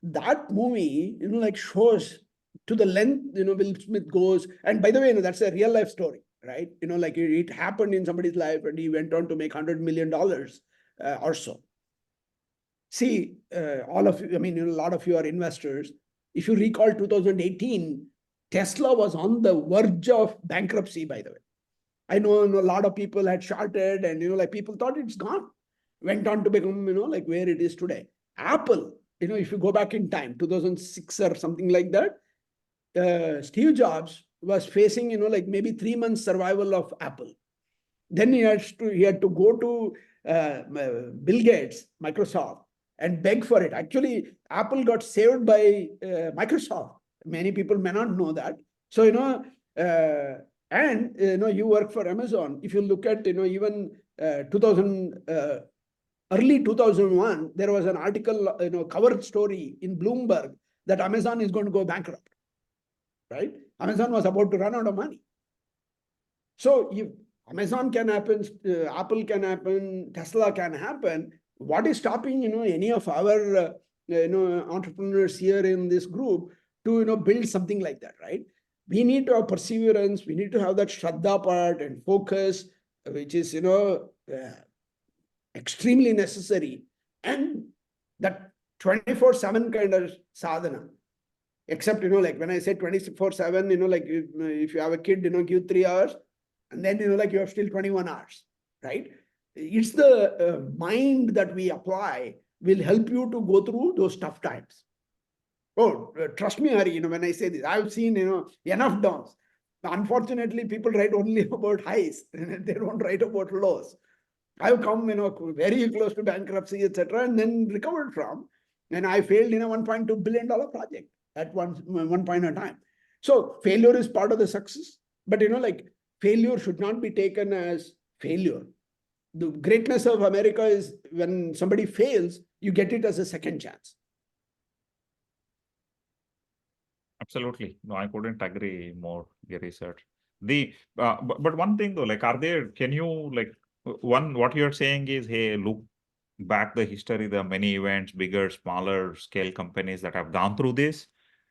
That movie, like shows to the length, Will Smith goes. And by the way, that's a real life story, right? Like it happened in somebody's life and he went on to make $100 million or so. See, all of you, I mean, a lot of you are investors. If you recall 2018, Tesla was on the verge of bankruptcy, by the way. I know, a lot of people had shorted and, like people thought it's gone. Went on to become, like where it is today. Apple, if you go back in time, 2006 or something like that, Steve Jobs was facing, like maybe 3 months survival of Apple. Then he had to go to Bill Gates, Microsoft, and beg for it. Actually, Apple got saved by Microsoft. Many people may not know that. So, and you work for Amazon. If you look at, even 2000, early 2001, there was an article, covered story in Bloomberg that Amazon is going to go bankrupt, right? Amazon was about to run out of money. So if Amazon can happen, Apple can happen, Tesla can happen, what is stopping, any of our, entrepreneurs here in this group to, build something like that, right? We need to have perseverance. We need to have that Shraddha part and focus, which is, extremely necessary. And that 24/7 kind of sadhana. Except, like when I say 24/7, like if you have a kid, give 3 hours, and then, like you have still 21 hours, right? It's the mind that we apply will help you to go through those tough times. Oh, trust me, Hari, when I say this, I've seen, enough downs. Unfortunately, people write only about highs, they don't write about lows. I've come, very close to bankruptcy, etc., and then recovered from, and I failed in a $1.2 billion project at one point in time. So failure is part of the success, but like failure should not be taken as failure. The greatness of America is when somebody fails, you get it as a second chance. Absolutely. No, I couldn't agree more, Giri sir. But one thing though, like, can you like, what you're saying is, hey, look back the history, there are many events, bigger, smaller scale companies that have gone through this.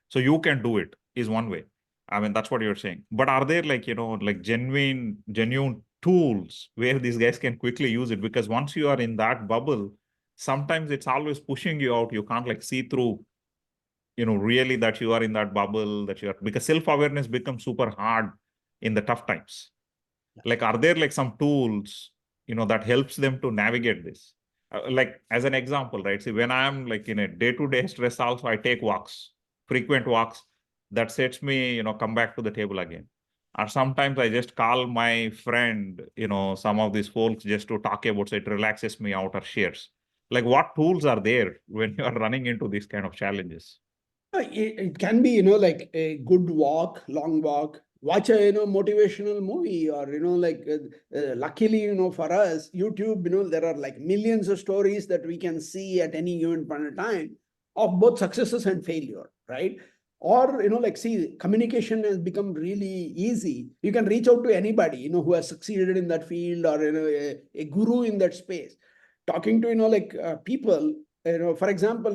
So you can do it is one way. I mean, that's what you're saying. But are there like, like genuine tools where these guys can quickly use it? Because once you are in that bubble, sometimes it's always pushing you out. You can't like see through, really that you are in that bubble, because self-awareness becomes super hard in the tough times. Like, are there like some tools, that helps them to navigate this? Like as an example, right? See, when I'm like in a day-to-day stress also, I take walks, frequent walks that sets me, come back to the table again. Or sometimes I just call my friend, some of these folks just to talk about, so it relaxes me out or shares. Like, what tools are there when you are running into these kind of challenges? It can be, like a good walk, long walk, watch a, motivational movie, or, like luckily, for us, YouTube, there are like millions of stories that we can see at any given point of time of both successes and failure, right? Or, like, see, communication has become really easy. You can reach out to anybody, who has succeeded in that field, or, a guru in that space. Talking to, like people, for example,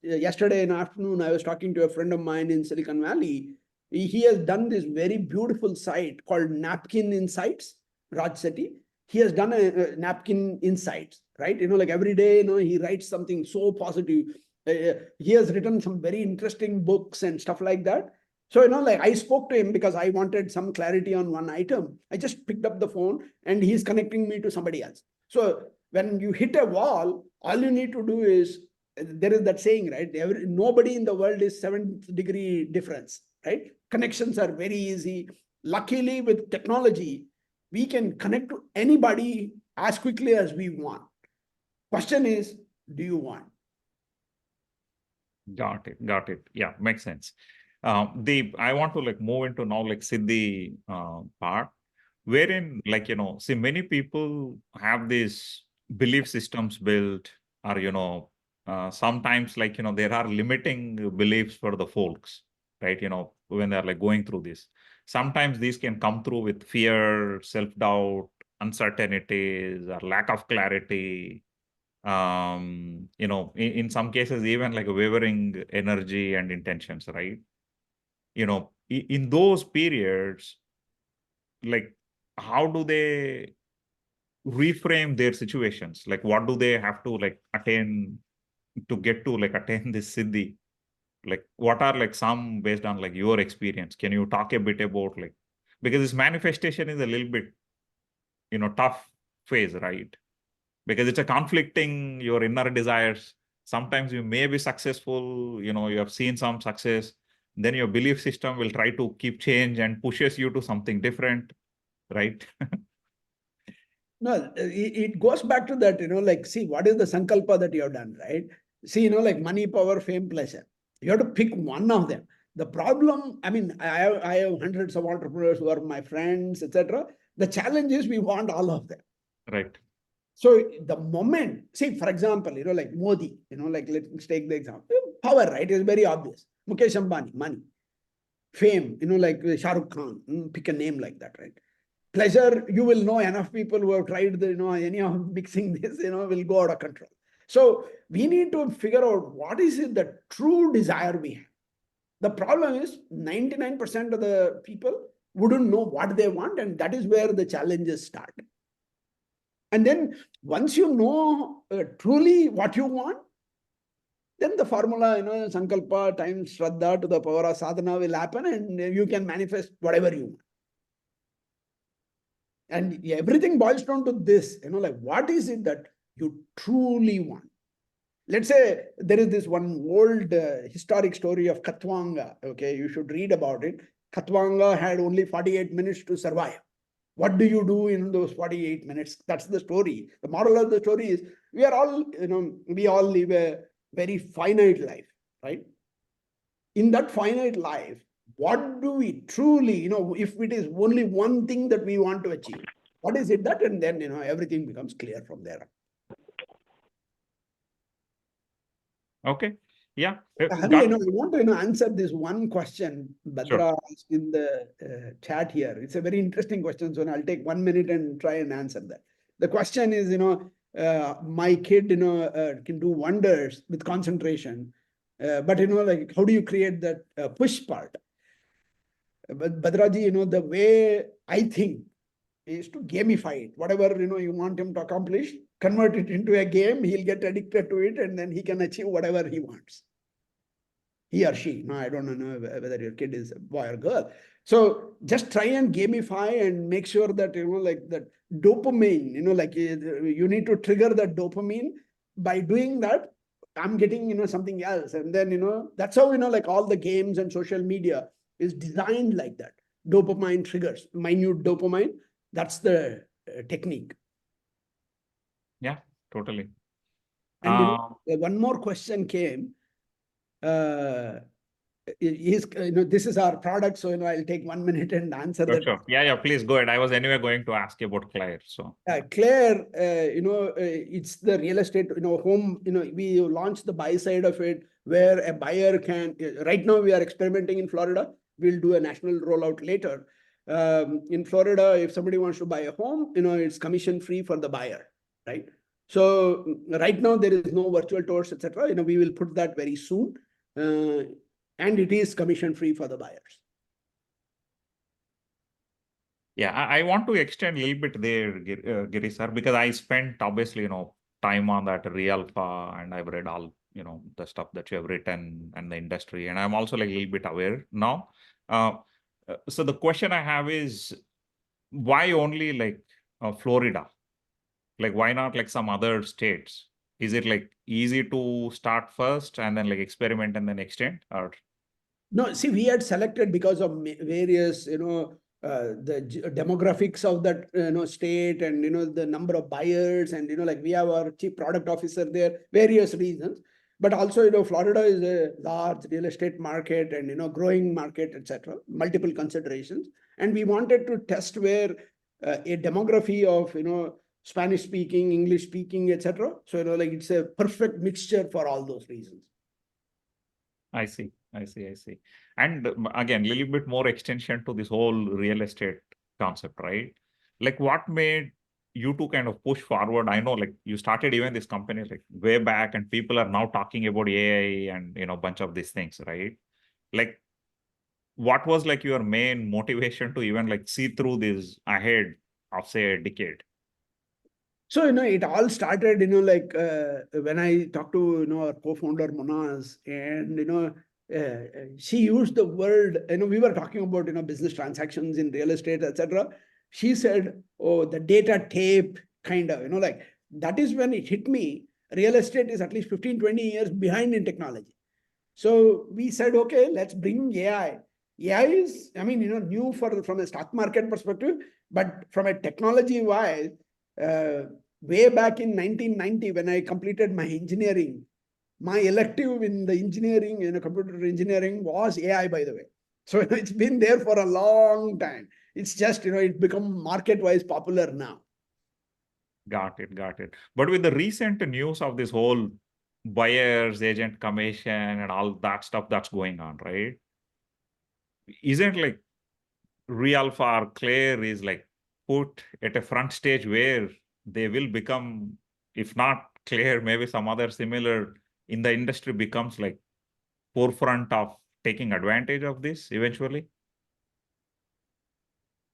yesterday in the afternoon, I was talking to a friend of mine in Silicon Valley. he has done this very beautiful site called Napkin Insights, Raj Sethi. He has done a Napkin Insights, right? Like every day, he writes something so positive. He has written some very interesting books and stuff like that. So, like I spoke to him because I wanted some clarity on one item. I just picked up the phone and he's connecting me to somebody else. So when you hit a wall, all you need to do is, there is that saying, right? Nobody in the world is 7th degree difference, right? Connections are very easy. Luckily, with technology, we can connect to anybody as quickly as we want. Question is, do you want? Got it. Got it. Yeah, makes sense. I want to like move into now like Siddhi part, wherein like, see, many people have these belief systems built, or, sometimes like, there are limiting beliefs for the folks, right? When they're like going through this, sometimes these can come through with fear, self-doubt, uncertainties, or lack of clarity. In some cases, even like a wavering energy and intentions, right? In those periods, like, how do they reframe their situations? Like, what do they have to like attain to get to like attain this siddhi? Like, what are like some based on like your experience? Can you talk a bit about like, because this manifestation is a little bit, tough phase, right? Because it's a conflicting your inner desires. Sometimes you may be successful, you have seen some success, then your belief system will try to keep change and pushes you to something different, right? No, it goes back to that, like, see, what is the sankalpa that you have done, right? See, like money, power, fame, pleasure. You have to pick one of them. The problem, I mean, I have hundreds of entrepreneurs who are my friends, etc. The challenge is we want all of them. Right. So the moment, see, for example, like Modi, like let's take the example. Power, right, is very obvious. Mukesh Ambani, money. Fame, like Shah Rukh Khan, pick a name like that, right? Pleasure, you will know enough people who have tried the, any of mixing this, will go out of control. So we need to figure out what is it the true desire we have. The problem is 99% of the people wouldn't know what they want, and that is where the challenges start. And then once you know truly what you want, then the formula, sankalpa times shraddha to the power of sadhana will happen, and you can manifest whatever you want. And everything boils down to this, like what is it that you truly want? Let's say there is this one old historic story of Katwanga. Okay, you should read about it. Katwanga had only 48 minutes to survive. What do you do in those 48 minutes? That's the story. The moral of the story is we are all, we all live a very finite life, right? In that finite life, what do we truly, if it is only one thing that we want to achieve, what is it that? And then, everything becomes clear from there. Okay. Yeah. Hari, I want to answer this one question Badra Sure. asked in the chat here. It's a very interesting question. So I'll take 1 minute and try and answer that. The question is, my kid, can do wonders with concentration. But, like, how do you create that push part? But Badraji, the way I think is to gamify it. Whatever, you want him to accomplish, convert it into a game. He'll get addicted to it, and then he can achieve whatever he wants. He or she. No, I don't know whether your kid is a boy or girl. So just try and gamify and make sure that, like that dopamine, like you need to trigger that dopamine. By doing that, I'm getting, something else. And then, that's how, like all the games and social media is designed like that. Dopamine triggers, minute dopamine. That's the technique. Yeah, totally. And one more question came. This is our product, so I'll take 1 minute and answer that. Sure. Yeah, please go ahead. I was anyway going to ask you about Claire. So Claire, it's the real estate, home. We launched the buy side of it, where a buyer can. Right now, we are experimenting in Florida. We'll do a national rollout later. In Florida, if somebody wants to buy a home, it's commission free for the buyer, right? So right now there is no virtual tours, etc. We will put that very soon, and it is commission free for the buyers. Yeah, I want to extend a little bit there, Giri sir, because I spent obviously, time on that Realpha, and I've read all, the stuff that you have written and the industry, and I'm also like a little bit aware now. Uh, so the question I have is, why only like Florida? Like, why not like some other states? Is it like easy to start first and then like experiment and then extend, or? No, see, we had selected because of various, the demographics of that, state, and, the number of buyers, and, like we have our chief product officer there, various reasons. But also, Florida is a large real estate market and, growing market, etc. Multiple considerations. And we wanted to test where a demography of, Spanish speaking, English speaking, etc. So, like it's a perfect mixture for all those reasons. I see. And again, a little bit more extension to this whole real estate concept, right? Like, what made you to kind of push forward? I know, like, you started even this company like way back, and people are now talking about AI and a bunch of these things, right? Like, what was like your main motivation to even like see through this ahead of say a decade? So, it all started, like when I talked to, our co-founder Monas, and, she used the word, we were talking about, business transactions in real estate, etc. She said, oh, the data tape kind of, like that is when it hit me. Real estate is at least 15, 20 years behind in technology. So we said, okay, let's bring AI. AI is, I mean, new from a stock market perspective, but from a technology wise, uh, way back in 1990, when I completed my engineering, my elective in the engineering, computer engineering was AI, by the way. So it's been there for a long time. It's just, it's become market-wise popular now. Got it. But with the recent news of this whole buyer's agent commission and all that stuff that's going on, right? Isn't like Realpha or Claire is like put at a front stage where they will become, if not Claire, maybe some other similar in the industry becomes like forefront of taking advantage of this eventually?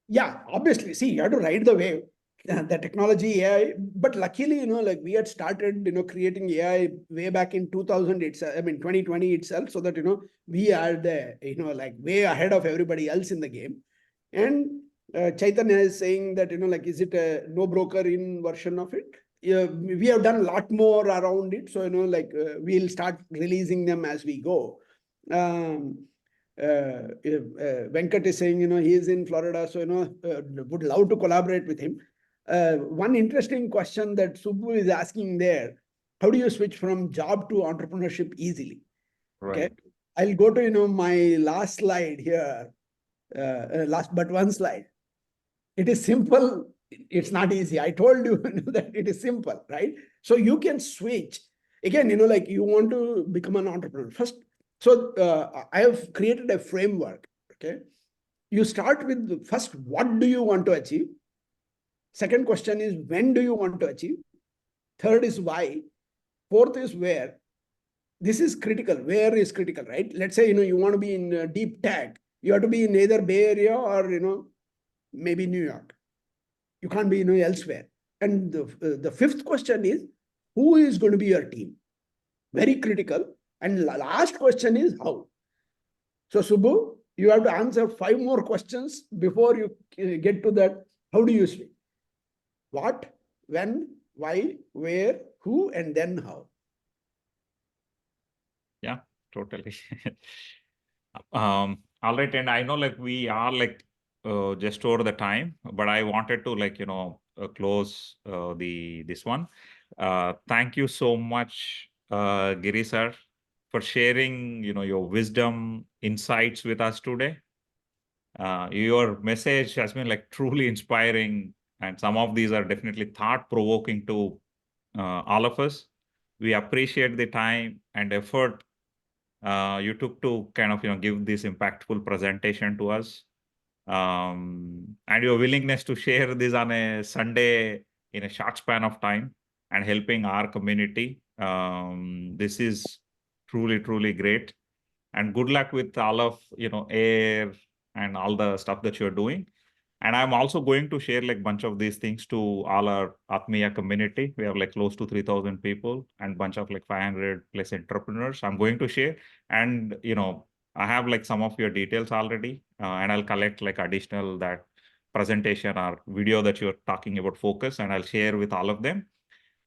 Yeah, obviously. See, you have to ride the wave. The technology AI, but luckily, like we had started, creating AI way back in 2000. I mean, 2020 itself, so that we are the, like way ahead of everybody else in the game. And Chaitanya is saying that, like, is it a no broker in version of it? Yeah, we have done a lot more around it. So, like we'll start releasing them as we go. Um, Venkat is saying, he is in Florida, so, would love to collaborate with him. One interesting question that Subbu is asking there, how do you switch from job to entrepreneurship easily? Okay. Right. I'll go to, my last slide here, last but one slide. It is simple. It's not easy. I told you that it is simple, right? So you can switch. Again, like you want to become an entrepreneur. First, so I have created a framework. Okay. You start with first, what do you want to achieve? Second question is, when do you want to achieve? Third is why. Fourth is where. This is critical. Where is critical, right? Let's say, you want to be in deep tech. You have to be in either Bay Area or, maybe New York. You can't be, elsewhere. And the fifth question is, who is going to be your team? Very critical. And last question is how. So, Subbu, you have to answer 5 more questions before you get to that. How do you speak? What, when, why, where, who, and then how. Yeah, totally. All right, and I know like we are like just over the time, but I wanted to like close the this one. Thank you so much, Giri sir, for sharing your wisdom, insights with us today. Your message has been like truly inspiring, and some of these are definitely thought provoking to all of us. We appreciate the time and effort you took to kind of give this impactful presentation to us, and your willingness to share this on a Sunday in a short span of time and helping our community. This is truly great, and good luck with all of air and all the stuff that you're doing. And I'm also going to share like bunch of these things to all our Atmiya community. We have like close to 3,000 people and bunch of like 500 plus entrepreneurs. I'm going to share, and I have like some of your details already, and I'll collect like additional that presentation or video that you're talking about focus, and I'll share with all of them.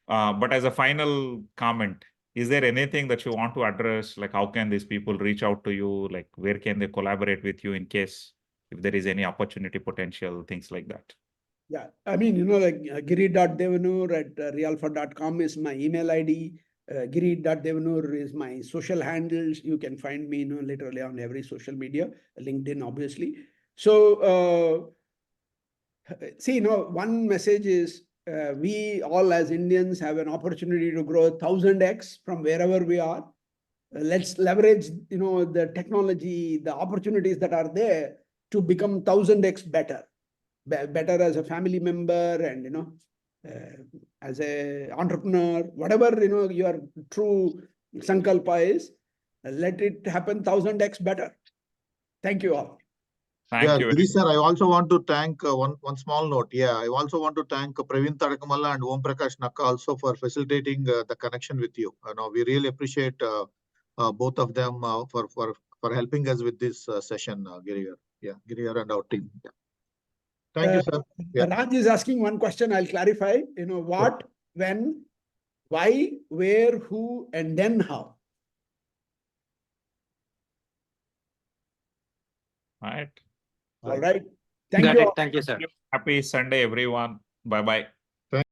But as a final comment, is there anything that you want to address? Like, how can these people reach out to you? Like, where can they collaborate with you in case if there is any opportunity potential, things like that? Yeah, I mean, like giri.devanur@realpha.com is my email ID. Giri.devanur is my social handles. You can find me, literally on every social media, LinkedIn, obviously. So, see, one message is we all as Indians have an opportunity to grow 1000x from wherever we are. Let's leverage, the technology, the opportunities that are there to become 1000x better as a family member, and as a entrepreneur, whatever your true sankalpa is, let it happen 1000x better. Thank you all. Thank you. Giri sir, I also want to thank one small note. Yeah, I also want to thank Praveen Tadakamalla and Om Prakash Nakka also for facilitating the connection with you. We really appreciate both of them for helping us with this session, Giri. Yeah, Giri and our team. Yeah. Thank you, sir. Yeah. Raj is asking one question. I'll clarify. What, when, why, where, who, and then how. All right. All right. Thank Got you it. all. Thank you, sir. Happy Sunday, everyone. Bye bye.